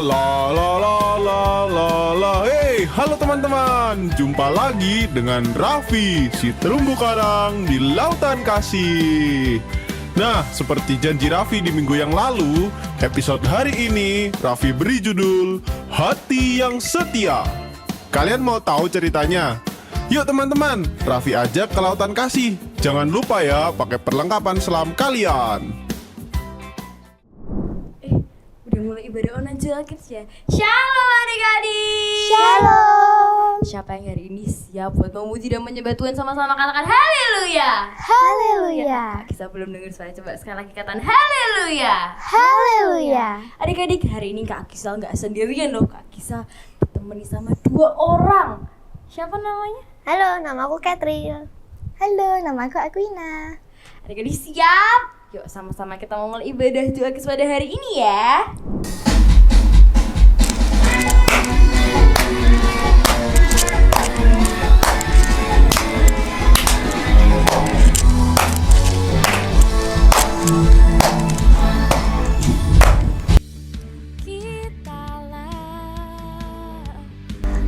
la la la la la la. Hey, halo teman-teman. Jumpa lagi dengan Raffi, si terumbu karang di lautan kasih. Nah, seperti janji Raffi di minggu yang lalu, episode hari ini Raffi beri judul Hati yang Setia. Kalian mau tahu ceritanya? Yuk teman-teman, Raffi ajak ke lautan kasih. Jangan lupa ya, pakai perlengkapan selam kalian. Udah mulai ibadah online juga kids ya. Shalom adik-adik. Shalom. Siapa yang hari ini siap buat memuji dan menyembah Tuhan sama-sama katakan haleluya. Haleluya. Kisah belum dengar suara, coba sekali lagi katakan haleluya. Haleluya. Adik-adik, hari ini Kak Kisah nggak sendirian loh. Kak Kisah ditemani sama 2 orang. Siapa namanya? Halo, nama aku Catherine. Halo, nama aku Aquina. Adik-adik siap? Yuk sama-sama kita mau mulai ibadah doa pada hari ini ya.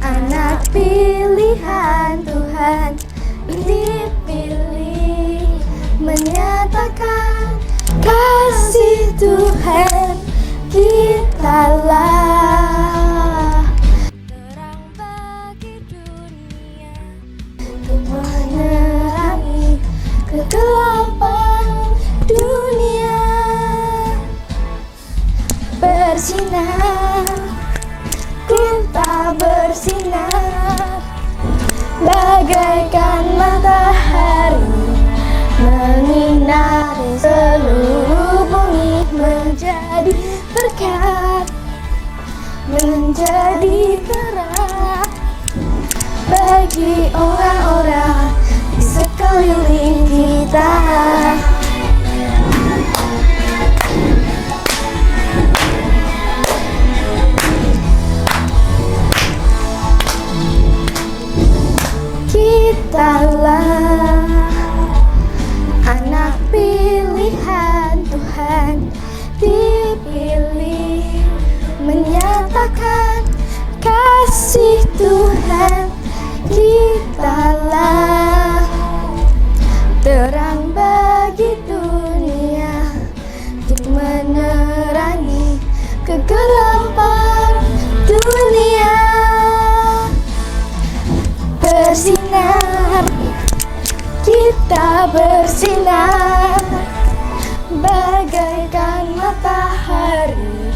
Anak pilihan Tuhan, dipilih menyatakan kasih Tuhan. Kitalah terang bagi dunia, untuk menerangi kegelapan dunia. Bersinar, kita bersinar bagaikan matahari, menyinari seluruh bumi, menjadi berkat, menjadi terang bagi orang-orang di sekeliling kita. Kitalah anak pilihan Tuhan, dipilih menyatakan kasih Tuhan. Kitalah terang bagi dunia, untuk menerangi kegelapan dunia. Bersinar, kita bersinar bagaikan matahari,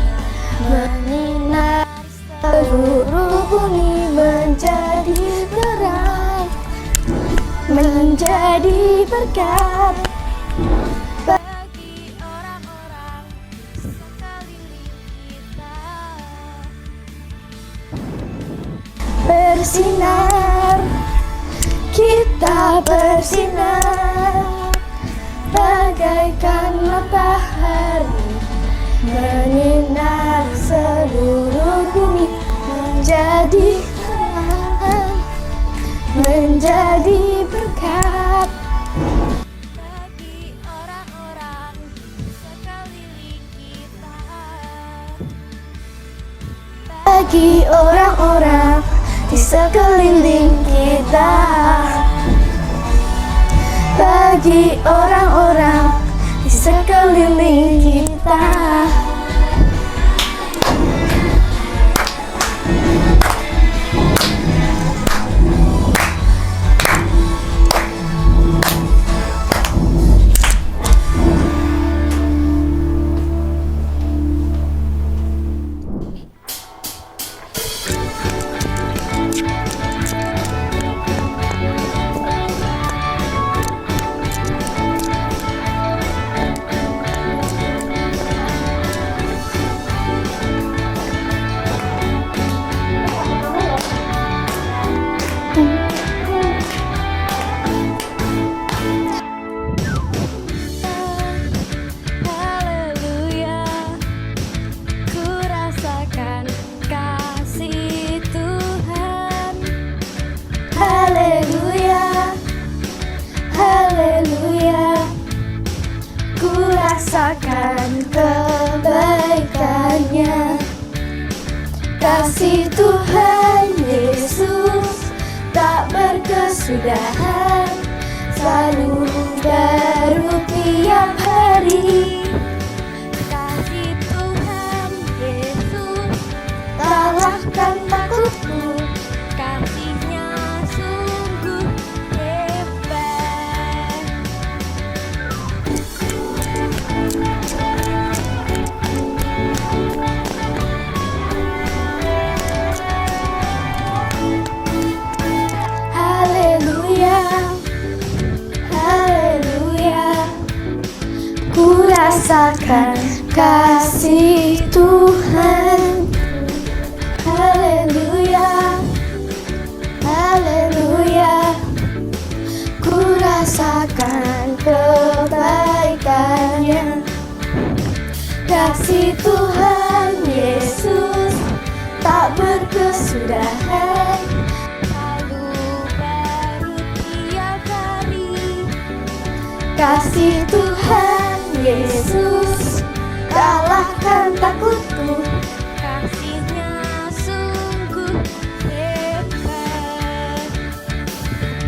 menyinari seluruh bumi, menjadi terang, menjadi berkat bagi orang-orang di sekeliling kita. Bersinar, kita bersinar bagaikan matahari, menyinari seluruh bumi, menjadi terang, menjadi berkat bagi orang-orang di sekeliling kita. Bagi orang-orang di sekeliling kita, bagi orang-orang di sekeliling kita. Kasih Tuhan Yesus tak berkesudahan, selalu baru tiap hari. Kasih Tuhan Yesus Kalahkan takutku, kasihnya sungguh hebat. haleluya, haleluya. Ku rasakan kasih Tuhan. Haleluya, haleluya. Ku rasakan kebaikannya. Kasih Tuhan Yesus tak berkesudahan, Selalu baru tiap hari. kasih Tuhan Yesus kalahkan takutku. Kasihnya sungguh hebat.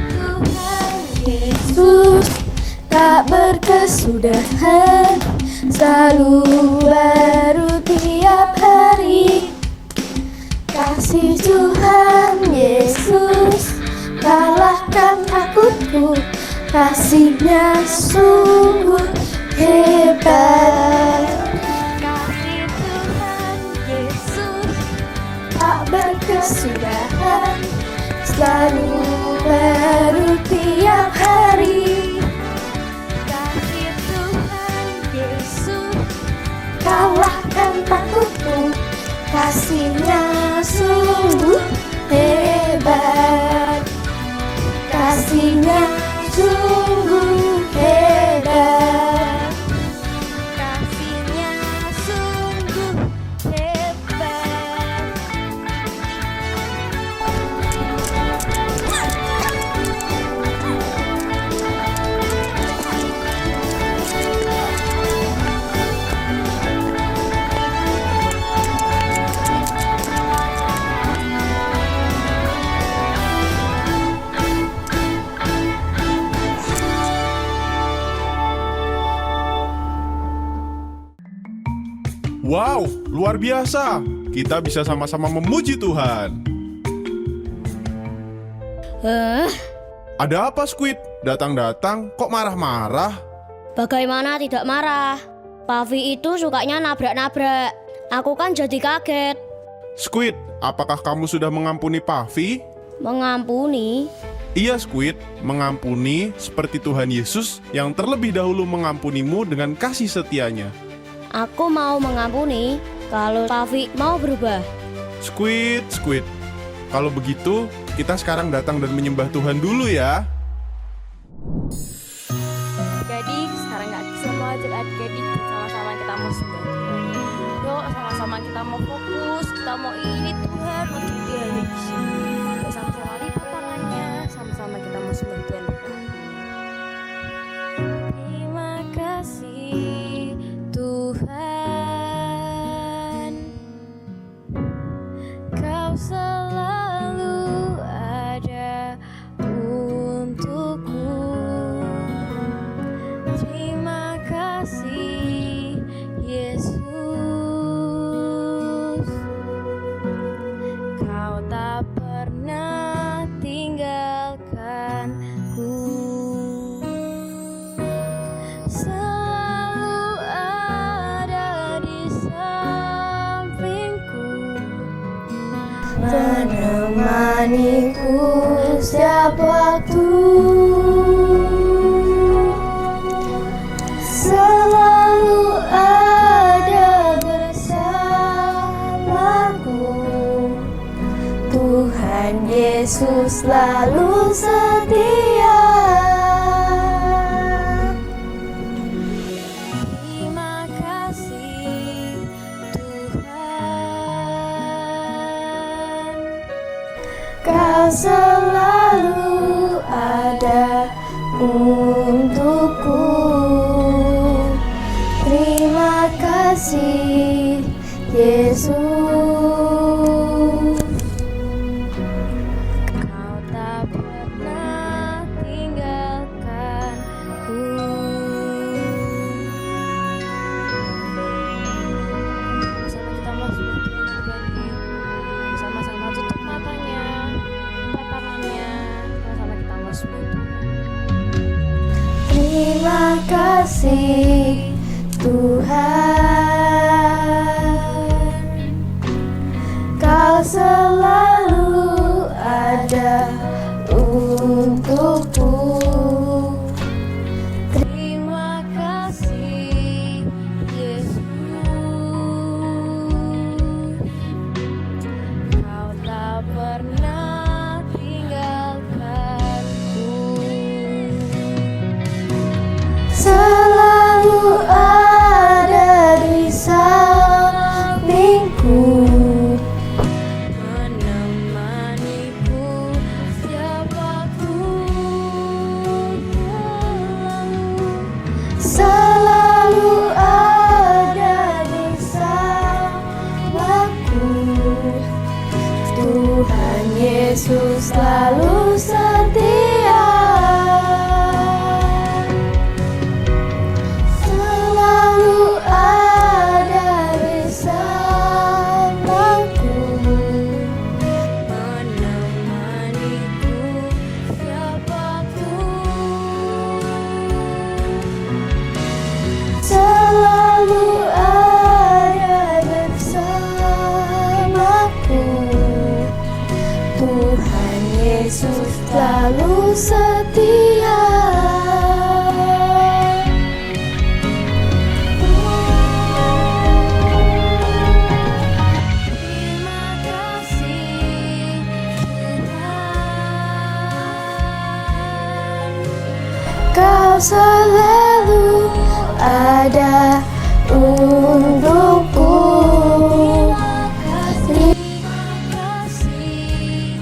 Tuhan Yesus tak berkesudahan, selalu baru tiap hari. Kasih Tuhan Yesus kalahkan takutku, kasihnya sungguh hebat. Kasih Tuhan Yesus Tak berkesudahan, selalu baru tiap hari. kasih Tuhan Yesus Kalahkan takutku, kasihnya sungguh hebat. Kasihnya sungguh hebat. kasihnya sungguh hebat. Wow, luar biasa. Kita bisa sama-sama memuji Tuhan. Ada apa, Squid? Datang-datang kok marah-marah? Bagaimana tidak marah? Pavi itu sukanya nabrak-nabrak. Aku kan jadi kaget. Squid, apakah kamu sudah mengampuni Pavi? Mengampuni? Iya, Squid, mengampuni seperti Tuhan Yesus yang terlebih dahulu mengampunimu dengan kasih setianya. Aku mau mengampuni kalau Pavi mau berubah. Squid, kalau begitu kita sekarang datang dan menyembah Tuhan dulu ya. Jadi sekarang Kak Kisah mau ajak adik-adik sama-sama kita mau sembah Tuhan. Yuk sama-sama kita mau fokus, kita mau ini Tuhan untuk dia di sini. Yuk sama-sama lipat tangannya, sama-sama kita mau sembah Tuhan. Terima kasih Tuhan, Kau selalu ada untukku. Terima kasih Yesus, Kau tak pernah tinggalkanku. Selalu ada di sampingku, Menemaniku setiap waktu, selalu ada bersamaku. Tuhan Yesus selalu setia. terima kasih Tuhan. Kau selalu ada untukku. Terima kasih Yesus, Kau tak pernah tinggalkanku. Selalu ada di sampingku. Tuhan Yesus selalu setia. Terima kasih Tuhan. Kau selalu ada untukku. Terima kasih Yesus, Kau tak pernah tinggalkanku. Terima kasih Yesus, Kau tak pernah tinggalkanku. Terima kasih Tuhan. Kau selalu ada untukku. Terima kasih Yesus. kasih Tuhan, Kau selalu ada untukku. Terima kasih Yesus, Kau tak pernah tinggalkanku. Selalu ada di sampingku, Menemaniku setiap waktu, selalu ada bersamaku. Tuhan Yesus selalu setia, selalu ada bersamaku. menemaniku setiap waktu. Selalu ada bersamaku. Tuhan Yesus selalu setia. Terima kasih Tuhan, Kau selalu ada untukku. terima kasih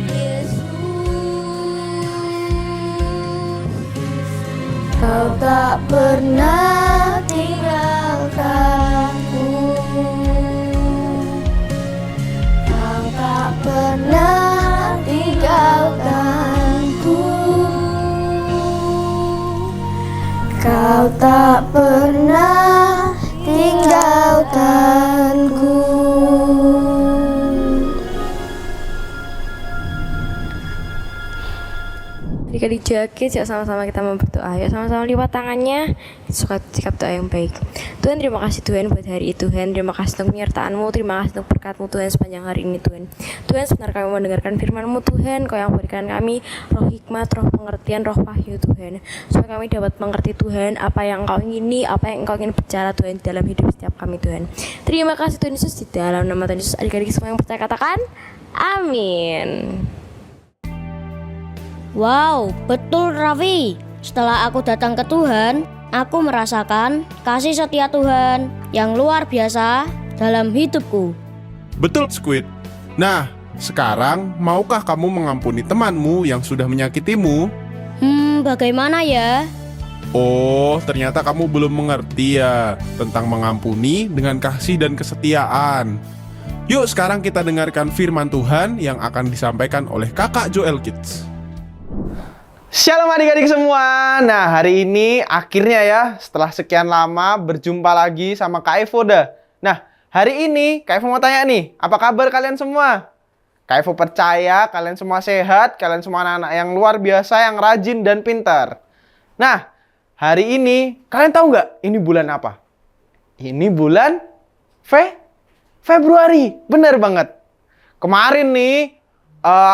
Yesus, Kau tak pernah tinggalkanku. Kau tak pernah tinggalkanku. Kau tak pernah tinggalkanku. Ketika dijakit, yuk sama-sama kita mau berdoa. Yuk sama-sama lipat tangannya, suka sikap doa yang baik. Tuhan, terima kasih Tuhan buat hari itu Tuhan. Terima kasih untuk penyertaan-Mu, terima kasih untuk berkat-Mu Tuhan sepanjang hari ini Tuhan. Tuhan, sebentar kami mendengarkan firman-Mu Tuhan. Kau yang berikan kami roh hikmat, roh pengertian, roh wahyu Tuhan, supaya kami dapat mengerti Tuhan apa yang Engkau ingini, apa yang Engkau ingin bicara Tuhan dalam hidup setiap kami Tuhan. Terima kasih Tuhan Yesus, di dalam nama Tuhan Yesus adik-adik semua yang percaya katakan amin. Wow, betul Raffi. Setelah aku datang ke Tuhan, aku merasakan kasih setia Tuhan yang luar biasa dalam hidupku. Betul, Squid. Nah, sekarang maukah kamu mengampuni temanmu yang sudah menyakitimu? Bagaimana ya? Oh, ternyata kamu belum mengerti ya tentang mengampuni dengan kasih dan kesetiaan. Yuk sekarang kita dengarkan firman Tuhan yang akan disampaikan oleh Kakak Joel Kids. Shalom adik-adik semua. Nah, hari ini akhirnya ya, setelah sekian lama berjumpa lagi sama Kak Evo dah. Nah, hari ini Kak Evo mau tanya nih, apa kabar kalian semua? Kak Evo percaya kalian semua sehat, kalian semua anak-anak yang luar biasa, yang rajin dan pintar. Nah, hari ini kalian tahu nggak ini bulan apa? Ini bulan Februari. Bener banget. Kemarin nih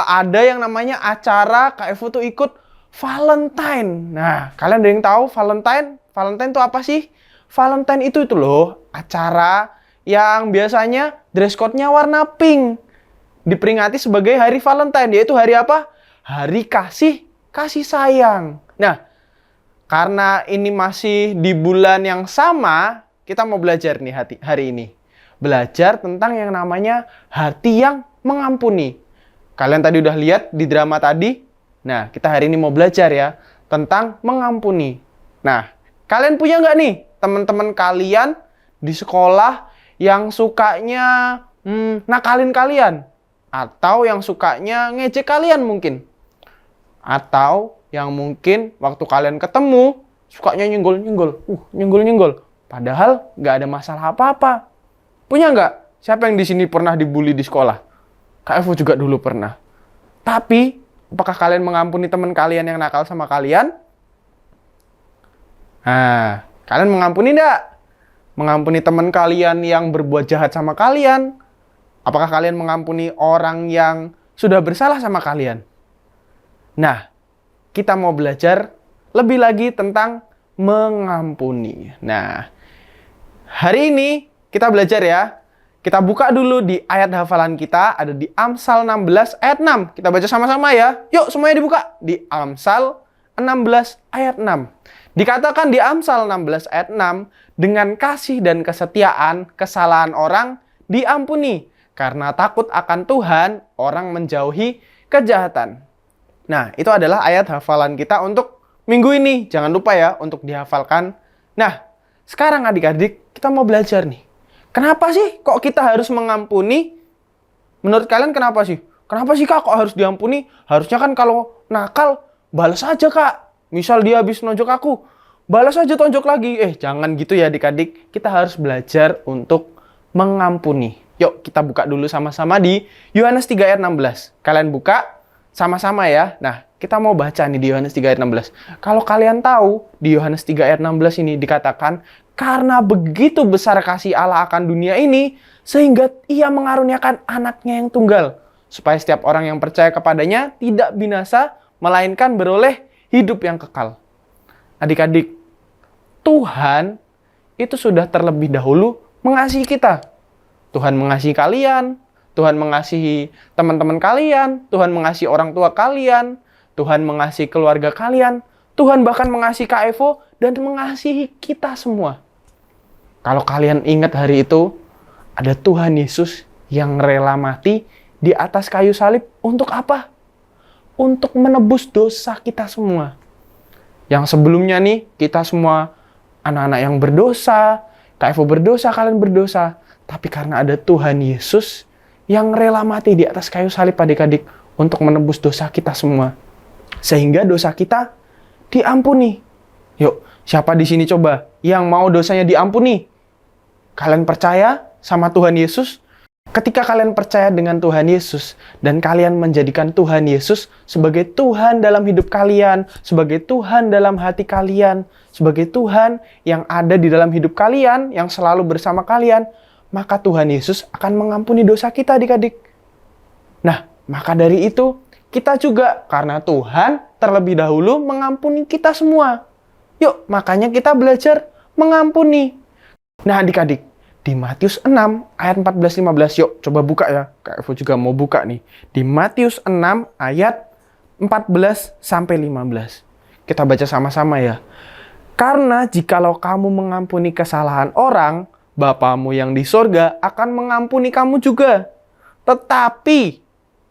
ada yang namanya acara Kak Evo tuh ikut Valentine. Nah, kalian ada yang tahu Valentine? Valentine itu apa sih? Valentine itu loh, acara yang biasanya dress code-nya warna pink. Diperingati sebagai hari Valentine, yaitu hari apa? Hari kasih sayang. Nah, karena ini masih di bulan yang sama, kita mau belajar nih hari ini. Belajar tentang yang namanya hati yang mengampuni. Kalian tadi udah lihat di drama tadi? Nah, kita hari ini mau belajar ya tentang mengampuni. Nah, kalian punya nggak nih teman-teman kalian di sekolah yang sukanya nakalin kalian? Atau yang sukanya ngejek kalian mungkin? Atau yang mungkin waktu kalian ketemu sukanya nyenggol-nyenggol. Padahal nggak ada masalah apa-apa. Punya nggak? Siapa yang di sini pernah dibully di sekolah? Kak Evo juga dulu pernah. Tapi apakah kalian mengampuni teman kalian yang nakal sama kalian? Nah, kalian mengampuni enggak? Mengampuni teman kalian yang berbuat jahat sama kalian? Apakah kalian mengampuni orang yang sudah bersalah sama kalian? Nah, kita mau belajar lebih lagi tentang mengampuni. Nah, hari ini kita belajar ya. Kita buka dulu di ayat hafalan kita, ada di Amsal 16 ayat 6. Kita baca sama-sama ya. Yuk semuanya dibuka. Di Amsal 16 ayat 6. Dikatakan di Amsal 16 ayat 6, dengan kasih dan kesetiaan, kesalahan orang diampuni. Karena takut akan Tuhan, orang menjauhi kejahatan. Nah, itu adalah ayat hafalan kita untuk minggu ini. Jangan lupa ya untuk dihafalkan. Nah, sekarang adik-adik kita mau belajar nih. Kenapa sih kok kita harus mengampuni? Menurut kalian kenapa sih? Kenapa sih Kak kok harus diampuni? Harusnya kan kalau nakal, balas aja Kak. Misal dia habis nonjok aku, balas aja tonjok lagi. Jangan gitu ya adik-adik. Kita harus belajar untuk mengampuni. Yuk kita buka dulu sama-sama di Yohanes 3 ayat 16. Kalian buka sama-sama ya. Nah, kita mau baca nih di Yohanes 3 ayat 16. Kalau kalian tahu, di Yohanes 3 ayat 16 ini dikatakan, karena begitu besar kasih Allah akan dunia ini, sehingga ia mengaruniakan anaknya yang tunggal, supaya setiap orang yang percaya kepadanya tidak binasa, melainkan beroleh hidup yang kekal. Adik-adik, Tuhan itu sudah terlebih dahulu mengasihi kita. Tuhan mengasihi kalian, Tuhan mengasihi teman-teman kalian, Tuhan mengasihi orang tua kalian, Tuhan mengasihi keluarga kalian, Tuhan bahkan mengasihi Kak Evo dan mengasihi kita semua. Kalau kalian ingat hari itu, ada Tuhan Yesus yang rela mati di atas kayu salib untuk apa? Untuk menebus dosa kita semua. Yang sebelumnya nih, kita semua anak-anak yang berdosa, Kak Evo berdosa, kalian berdosa. Tapi karena ada Tuhan Yesus yang rela mati di atas kayu salib adik-adik untuk menebus dosa kita semua. Sehingga dosa kita diampuni. Yuk, siapa di sini coba yang mau dosanya diampuni? Kalian percaya sama Tuhan Yesus? Ketika kalian percaya dengan Tuhan Yesus dan kalian menjadikan Tuhan Yesus sebagai Tuhan dalam hidup kalian, sebagai Tuhan dalam hati kalian, sebagai Tuhan yang ada di dalam hidup kalian, yang selalu bersama kalian, maka Tuhan Yesus akan mengampuni dosa kita adik-adik. Nah, maka dari itu, kita juga, karena Tuhan terlebih dahulu mengampuni kita semua. Yuk, makanya kita belajar mengampuni. Nah adik-adik, di Matius 6 ayat 14-15, yuk coba buka ya. Kak Evo juga mau buka nih. Di Matius 6 ayat 14-15. Kita baca sama-sama ya. Karena jikalau kamu mengampuni kesalahan orang, Bapamu yang di sorga akan mengampuni kamu juga. Tetapi,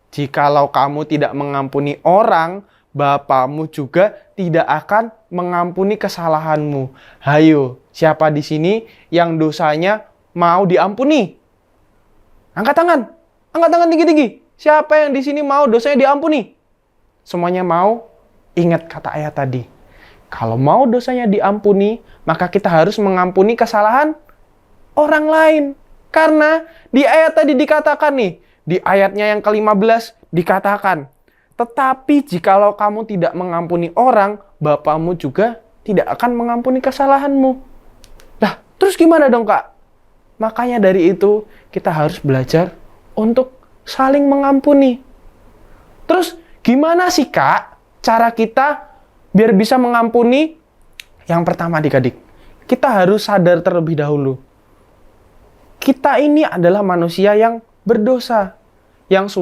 jikalau kamu tidak mengampuni orang, Bapamu juga tidak akan mengampuni kesalahanmu. Hayo, siapa di sini yang dosanya mau diampuni? Angkat tangan tinggi-tinggi. Siapa yang di sini mau dosanya diampuni? Semuanya mau? Ingat kata ayat tadi. Kalau mau dosanya diampuni, maka kita harus mengampuni kesalahan orang lain. Karena di ayat tadi dikatakan nih, di ayatnya yang ke-15 dikatakan, tetapi jikalau kamu tidak mengampuni orang, Bapamu juga tidak akan mengampuni kesalahanmu. Nah, terus gimana dong Kak? Makanya dari itu, kita harus belajar untuk saling mengampuni. Terus gimana sih Kak cara kita biar bisa mengampuni? Yang pertama adik-adik, kita harus sadar terlebih dahulu. Kita ini adalah manusia yang berdosa. Yang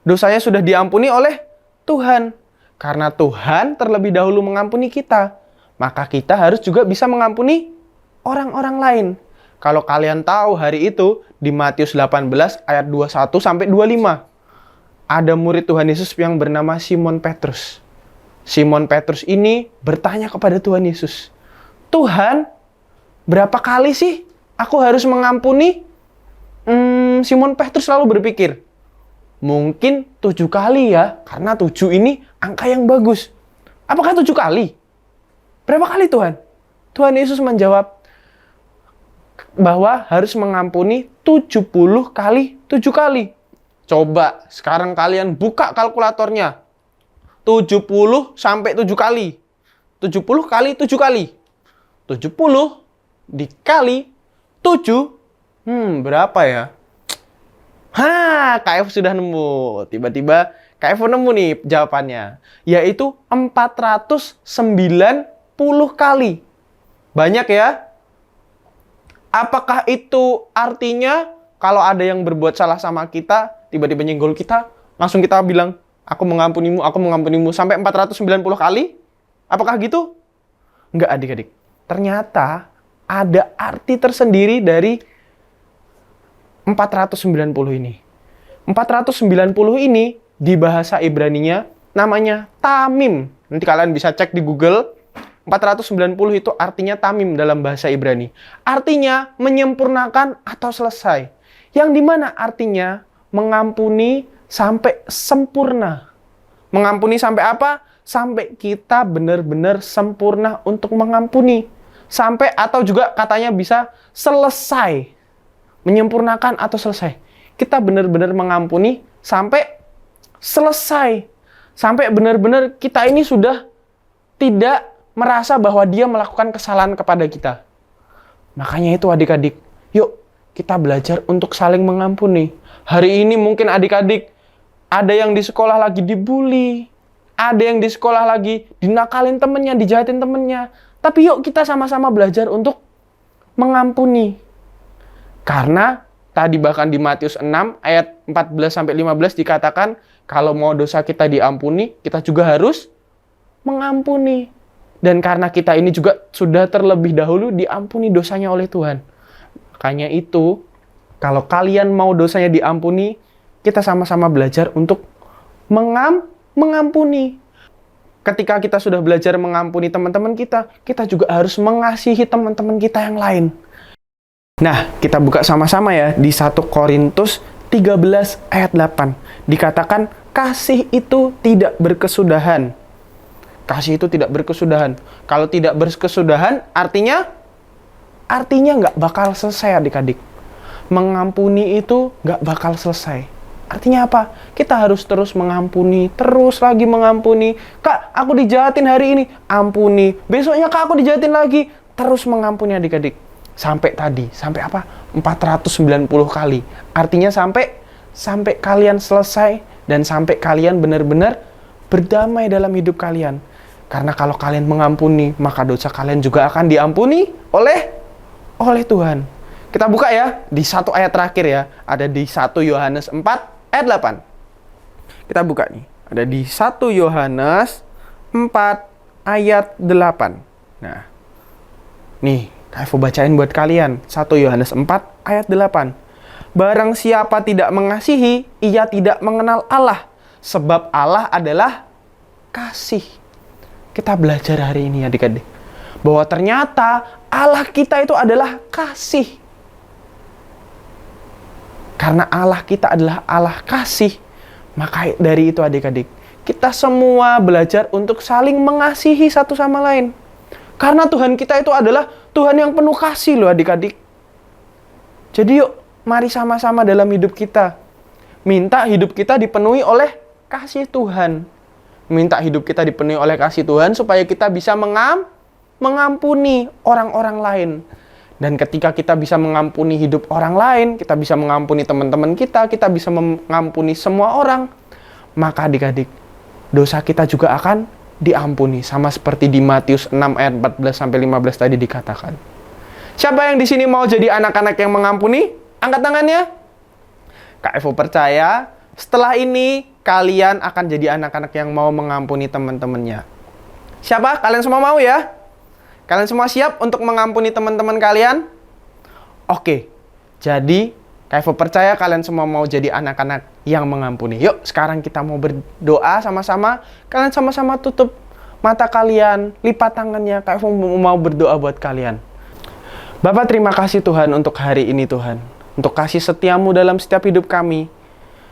dosanya sudah diampuni oleh Tuhan. Karena Tuhan terlebih dahulu mengampuni kita, maka kita harus juga bisa mengampuni orang-orang lain. Kalau kalian tahu hari itu, di Matius 18 ayat 21-25, ada murid Tuhan Yesus yang bernama Simon Petrus. Simon Petrus ini bertanya kepada Tuhan Yesus, Tuhan, berapa kali sih aku harus mengampuni? Simon Petrus selalu berpikir, mungkin 7 kali ya, karena 7 ini angka yang bagus. Apakah 7 kali? Berapa kali Tuhan? Tuhan Yesus menjawab bahwa harus mengampuni 70 kali 7 kali. Coba sekarang kalian buka kalkulatornya. 70 sampai 7 kali. 70 kali 7 kali. 70 dikali 7. Berapa ya? KF sudah nemu. Tiba-tiba KF nemu nih jawabannya. Yaitu 490 kali. Banyak ya? Apakah itu artinya kalau ada yang berbuat salah sama kita, tiba-tiba nyenggol kita, langsung kita bilang, aku mengampunimu sampai 490 kali? Apakah gitu? Enggak adik-adik. Ternyata ada arti tersendiri dari 490 ini. 490 ini di bahasa Ibraninya namanya tamim. Nanti kalian bisa cek di Google. 490 itu artinya tamim dalam bahasa Ibrani. Artinya menyempurnakan atau selesai. Yang dimana artinya mengampuni sampai sempurna. Mengampuni sampai apa? Sampai kita benar-benar sempurna untuk mengampuni. Sampai atau juga katanya bisa selesai. Menyempurnakan atau selesai. Kita benar-benar mengampuni sampai selesai. Sampai benar-benar kita ini sudah tidak merasa bahwa dia melakukan kesalahan kepada kita. Makanya itu adik-adik, yuk kita belajar untuk saling mengampuni. Hari ini mungkin adik-adik ada yang di sekolah lagi dibully, ada yang di sekolah lagi dinakalin temennya, dijahatin temennya. Tapi yuk kita sama-sama belajar untuk mengampuni. Karena tadi bahkan di Matius 6 ayat 14-15 dikatakan kalau mau dosa kita diampuni, kita juga harus mengampuni. Dan karena kita ini juga sudah terlebih dahulu diampuni dosanya oleh Tuhan. Makanya itu, kalau kalian mau dosanya diampuni, kita sama-sama belajar untuk mengampuni. Ketika kita sudah belajar mengampuni teman-teman kita juga harus mengasihi teman-teman kita yang lain. Nah, kita buka sama-sama ya di 1 Korintus 13 ayat 8. Dikatakan, kasih itu tidak berkesudahan. Kasih itu tidak berkesudahan. Kalau tidak berkesudahan, artinya nggak bakal selesai adik-adik. Mengampuni itu nggak bakal selesai. Artinya apa? Kita harus terus mengampuni, terus lagi mengampuni. Kak, aku dijahatin hari ini, ampuni. Besoknya kak, aku dijahatin lagi, terus mengampuni adik-adik. Sampai apa? 490 kali. Artinya sampai kalian selesai dan sampai kalian benar-benar berdamai dalam hidup kalian. Karena kalau kalian mengampuni, maka dosa kalian juga akan diampuni oleh Tuhan. Kita buka ya di satu ayat terakhir ya. Ada di 1 Yohanes 4 ayat 8. Kita buka nih. Ada di 1 Yohanes 4 ayat 8. Nah, nih, Kak bacain buat kalian. 1 Yohanes 4 ayat 8. Barang siapa tidak mengasihi, ia tidak mengenal Allah. Sebab Allah adalah kasih. Kita belajar hari ini adik-adik. Bahwa ternyata Allah kita itu adalah kasih. Karena Allah kita adalah Allah kasih. Maka dari itu adik-adik, kita semua belajar untuk saling mengasihi satu sama lain. Karena Tuhan kita itu adalah Tuhan yang penuh kasih loh adik-adik. Jadi yuk, mari sama-sama dalam hidup kita. Minta hidup kita dipenuhi oleh kasih Tuhan. Minta hidup kita dipenuhi oleh kasih Tuhan supaya kita bisa mengampuni orang-orang lain. Dan ketika kita bisa mengampuni hidup orang lain, kita bisa mengampuni teman-teman kita bisa mengampuni semua orang, maka adik-adik, dosa kita juga akan diampuni. Sama seperti di Matius 6 ayat 14-15 tadi dikatakan. Siapa yang di sini mau jadi anak-anak yang mengampuni? Angkat tangannya. Kak Evo percaya, setelah ini kalian akan jadi anak-anak yang mau mengampuni teman-temannya. Siapa? Kalian semua mau ya? Kalian semua siap untuk mengampuni teman-teman kalian? Oke, jadi Kak Evo percaya kalian semua mau jadi anak-anak yang mengampuni. Yuk, sekarang kita mau berdoa sama-sama. Kalian sama-sama tutup mata kalian, lipat tangannya. Kak Evo mau berdoa buat kalian. Bapak, terima kasih Tuhan untuk hari ini Tuhan. Untuk kasih setiamu dalam setiap hidup kami.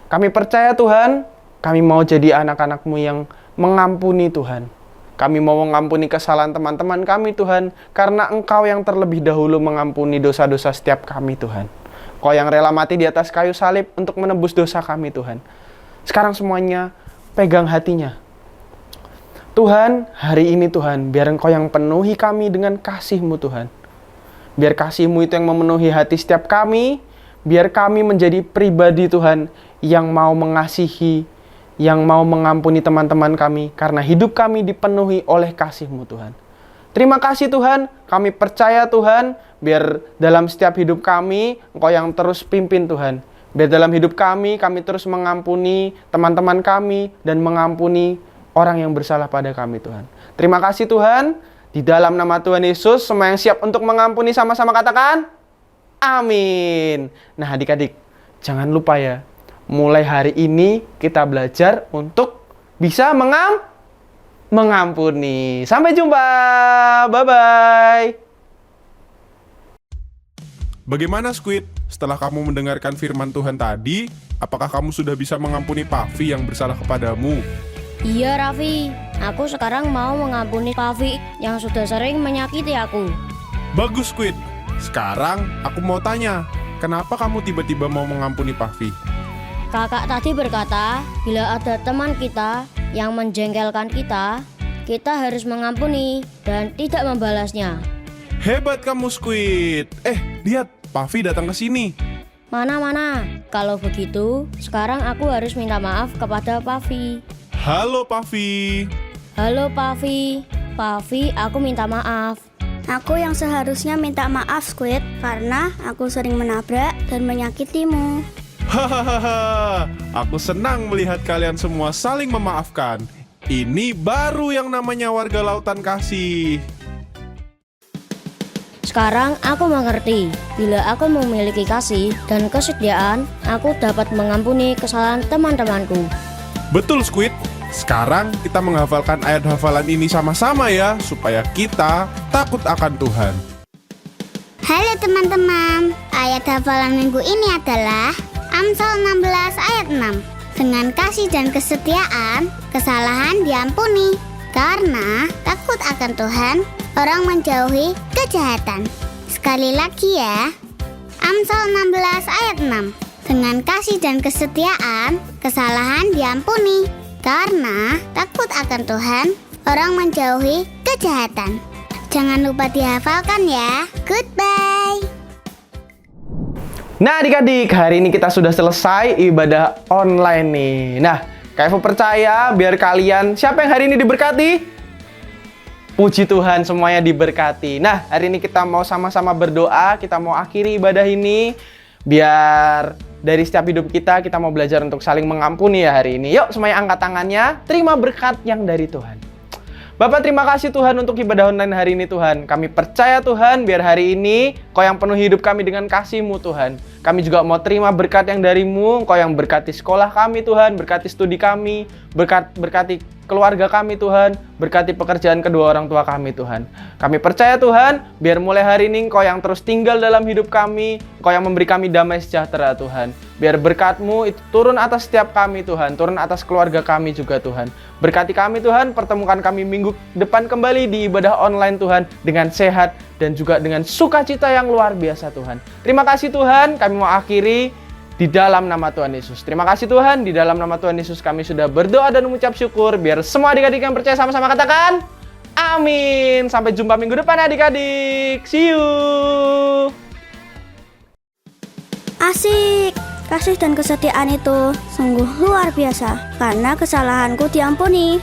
Kami percaya Tuhan, kami mau jadi anak-anak-Mu yang mengampuni Tuhan. Kami mau mengampuni kesalahan teman-teman kami Tuhan, karena Engkau yang terlebih dahulu mengampuni dosa-dosa setiap kami Tuhan. Kau yang rela mati di atas kayu salib untuk menebus dosa kami Tuhan. Sekarang semuanya pegang hatinya. Tuhan, hari ini Tuhan, biar Engkau yang penuhi kami dengan kasih-Mu Tuhan. Biar kasih-Mu itu yang memenuhi hati setiap kami, biar kami menjadi pribadi Tuhan yang mau mengasihi, yang mau mengampuni teman-teman kami, karena hidup kami dipenuhi oleh kasih-Mu Tuhan. Terima kasih Tuhan, kami percaya Tuhan, biar dalam setiap hidup kami, Engkau yang terus pimpin Tuhan. Biar dalam hidup kami terus mengampuni teman-teman kami, dan mengampuni orang yang bersalah pada kami Tuhan. Terima kasih Tuhan, di dalam nama Tuhan Yesus, semua yang siap untuk mengampuni sama-sama katakan, amin. Nah adik-adik, jangan lupa ya, mulai hari ini kita belajar untuk bisa mengampuni. Sampai jumpa, bye-bye. Bagaimana Squid? Setelah kamu mendengarkan firman Tuhan tadi, apakah kamu sudah bisa mengampuni Pavi yang bersalah kepadamu? Iya Raffi, aku sekarang mau mengampuni Pavi yang sudah sering menyakiti aku. Bagus Squid. Sekarang aku mau tanya, kenapa kamu tiba-tiba mau mengampuni Pavi? Kakak tadi berkata, bila ada teman kita yang menjengkelkan kita harus mengampuni dan tidak membalasnya. Hebat kamu Squid. Lihat, Pavi datang ke sini. Mana, kalau begitu, sekarang aku harus minta maaf kepada Pavi. Halo Pavi. Halo Pavi, aku minta maaf. Aku yang seharusnya minta maaf Squid, karena aku sering menabrak dan menyakitimu. Hahaha, aku senang melihat kalian semua saling memaafkan. Ini baru yang namanya warga lautan kasih. Sekarang aku mengerti, bila aku memiliki kasih dan kesetiaan, aku dapat mengampuni kesalahan teman-temanku. Betul Squid. Sekarang kita menghafalkan ayat hafalan ini sama-sama ya, supaya kita takut akan Tuhan. Halo teman-teman, ayat hafalan minggu ini adalah Amsal 16 ayat 6. Dengan kasih dan kesetiaan, kesalahan diampuni. Karena takut akan Tuhan, orang menjauhi kejahatan. Sekali lagi ya, Amsal 16 ayat 6. Dengan kasih dan kesetiaan, kesalahan diampuni. Karena takut akan Tuhan, orang menjauhi kejahatan. Jangan lupa dihafalkan ya. Goodbye. Nah adik-adik, hari ini kita sudah selesai ibadah online nih. Nah, KFU percaya biar kalian, siapa yang hari ini diberkati? Puji Tuhan, semuanya diberkati. Nah, hari ini kita mau sama-sama berdoa, kita mau akhiri ibadah ini. Biar dari setiap hidup kita mau belajar untuk saling mengampuni ya hari ini. Yuk semuanya angkat tangannya, terima berkat yang dari Tuhan. Bapak terima kasih Tuhan untuk ibadah online hari ini Tuhan. Kami percaya Tuhan biar hari ini Kau yang penuhi hidup kami dengan kasih-Mu Tuhan. Kami juga mau terima berkat yang dari-Mu, Kau yang berkati sekolah kami Tuhan, berkati studi kami, berkati keluarga kami Tuhan, berkati pekerjaan kedua orang tua kami Tuhan. Kami percaya Tuhan, biar mulai hari ini Kau yang terus tinggal dalam hidup kami, Kau yang memberi kami damai sejahtera Tuhan. Biar berkat-Mu itu turun atas setiap kami Tuhan, turun atas keluarga kami juga Tuhan. Berkati kami Tuhan, pertemukan kami minggu depan kembali di ibadah online Tuhan, dengan sehat dan juga dengan sukacita yang luar biasa Tuhan. Terima kasih Tuhan, kami mau akhiri di dalam nama Tuhan Yesus. Terima kasih Tuhan, di dalam nama Tuhan Yesus kami sudah berdoa dan mengucap syukur. Biar semua adik-adik yang percaya sama-sama katakan, amin. Sampai jumpa minggu depan adik-adik. See you. Asik. Kasih dan kesetiaan itu sungguh luar biasa, karena kesalahanku diampuni.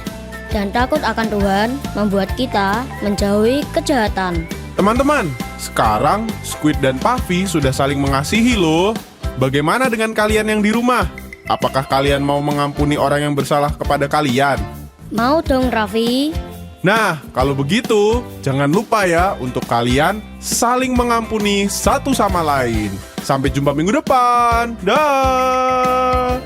Dan takut akan Tuhan membuat kita menjauhi kejahatan. Teman-teman, sekarang Squid dan Pavi sudah saling mengasihi loh. Bagaimana dengan kalian yang di rumah? Apakah kalian mau mengampuni orang yang bersalah kepada kalian? Mau dong Raffi. Nah, kalau begitu, jangan lupa ya untuk kalian saling mengampuni satu sama lain. Sampai jumpa minggu depan. Dah.